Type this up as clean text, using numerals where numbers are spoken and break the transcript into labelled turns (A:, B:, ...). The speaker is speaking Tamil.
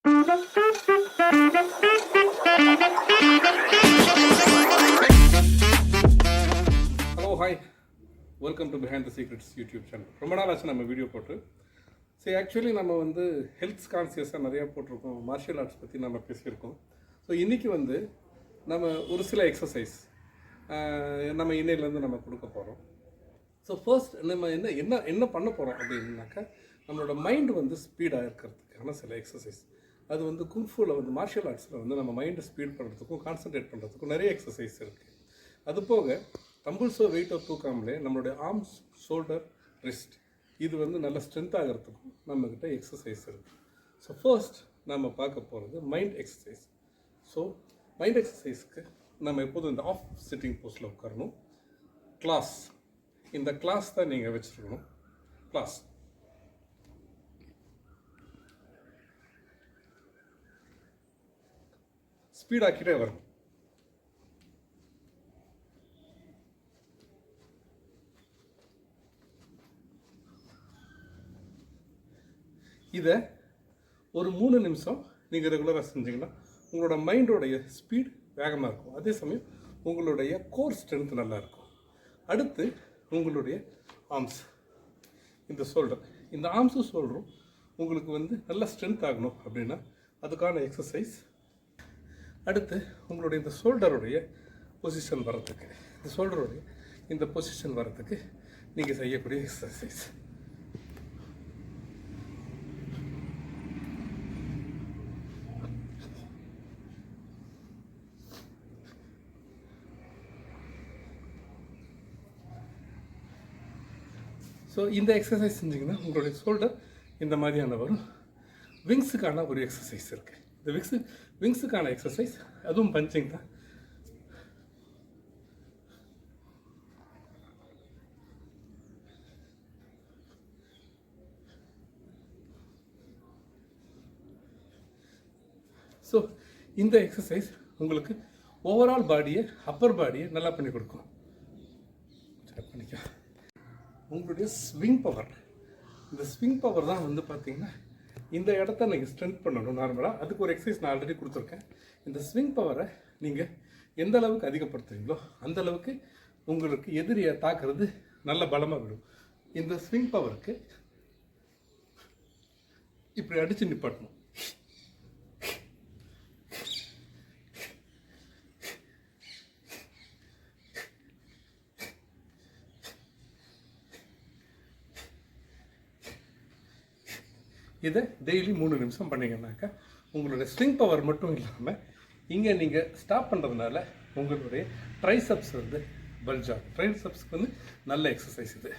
A: Hello hi, welcome to behind the secrets YouTube channel. ரொம்ப நாள் ஆச்சு நம்ம வீடியோ போட்டு. சரி, ஆக்சுவலி நம்ம வந்து ஹெல்த் கான்சியஸாக நிறையா போட்டிருக்கோம், மார்ஷியல் ஆர்ட்ஸ் பற்றி நம்ம பேசியிருக்கோம். ஸோ இன்றைக்கி வந்து நம்ம ஒரு சில எக்ஸசைஸ் நம்ம இன்னையிலேருந்து நம்ம கொடுக்க போகிறோம். ஸோ ஃபர்ஸ்ட் நம்ம என்ன பண்ண போகிறோம் அப்படின்னாக்கா, நம்மளோட மைண்டு வந்து ஸ்பீடாக இருக்கிறதுக்கான சில எக்ஸசைஸ். அது வந்து குங்ஃபூவில் வந்து மார்ஷியல் ஆர்ட்ஸில் வந்து நம்ம மைண்டை ஸ்பீட் பண்ணுறதுக்கும் கான்சன்ட்ரேட் பண்ணுறதுக்கும் நிறைய எக்ஸசைஸ் இருக்குது. அது போக தம்பிள்ஸோ வெயிட்டோ தூக்காமலே நம்மளுடைய ஆர்ம்ஸ், ஷோல்டர், ரிஸ்ட் இது வந்து நல்ல ஸ்ட்ரென்த் ஆகிறதுக்கும் நம்மக்கிட்ட எக்ஸசைஸ் இருக்குது. ஸோ ஃபர்ஸ்ட் நம்ம பார்க்க போகிறது மைண்ட் எக்ஸசைஸ். ஸோ மைண்ட் எக்ஸசைஸ்க்கு நம்ம எப்போதும் இந்த ஆஃப் சிட்டிங் போஸ்டில் உட்காரணும். கிளாஸ், இந்த கிளாஸ் தான் நீங்கள் வச்சுருக்கணும். கிளாஸ் ஸ்பீடாக்கிட்டே வரணும். இதை ஒரு 3 நிமிஷம் நீங்கள் ரெகுலராக செஞ்சீங்கன்னா உங்களோட மைண்டோடைய ஸ்பீட் வேகமாக இருக்கும். அதே சமயம் உங்களுடைய கோர் ஸ்ட்ரென்த் நல்லா இருக்கும். அடுத்து உங்களுடைய ஆர்ம்ஸ், இந்த ஷோல்டர், இந்த ஆர்ம்ஸும் ஷோல்டரும் உங்களுக்கு வந்து நல்லா ஸ்ட்ரென்த் ஆகணும் அப்படின்னா அதுக்கான எக்ஸசைஸ். அடுத்து உங்களுடைய இந்த ஷோல்டருடைய பொசிஷன் வரத்துக்கு, இந்த ஷோல்டருடைய இந்த பொசிஷன் வரத்துக்கு நீங்கள் செய்யக்கூடிய எக்ஸசைஸ். ஸோ இந்த எக்ஸசைஸ் செஞ்சிங்கன்னா உங்களுடைய ஷோல்டர் இந்த மாதிரியான வரும். விங்ஸுக்கான ஒரு எக்ஸசைஸ் இருக்குது. இந்த விங்ஸுக்கான எக்ஸசைஸ் அதுவும் பஞ்சிங் தான். ஸோ இந்த எக்ஸசைஸ் உங்களுக்கு ஓவரால் பாடியை, அப்பர் பாடியை நல்லா பண்ணி கொடுக்கும். உங்களுடைய ஸ்விங் பவர், இந்த ஸ்விங் பவர் தான் வந்து பார்த்தீங்கன்னா இந்த இடத்த நீங்கள் ஸ்ட்ரென்த் பண்ணணும். நார்மலாக அதுக்கு ஒரு எக்ஸசைஸ் நான் ஆல்ரெடி கொடுத்துருக்கேன். இந்த ஸ்விங் பவரை நீங்கள் எந்த அளவுக்கு அதிகப்படுத்துறீங்களோ அந்த அளவுக்கு உங்களுக்கு எதிரியை தாக்குறது நல்ல பலமாக விடும். இந்த ஸ்விங் பவருக்கு இப்படி அடித்து நிப்பாட்டணும். இதை டெய்லி 3 நிமிஷம் பண்ணிங்கன்னாக்கா உங்களுடைய ஸ்விங் பவர் மட்டும் இல்லாமல் இங்கே நீங்கள் ஸ்டாப் பண்ணுறதுனால உங்களுடைய ட்ரைசப்ஸ் வந்து பல்ஜ் ஆகும். ட்ரைசப்ஸ்க்கு வந்து நல்ல எக்ஸசைஸ் இது.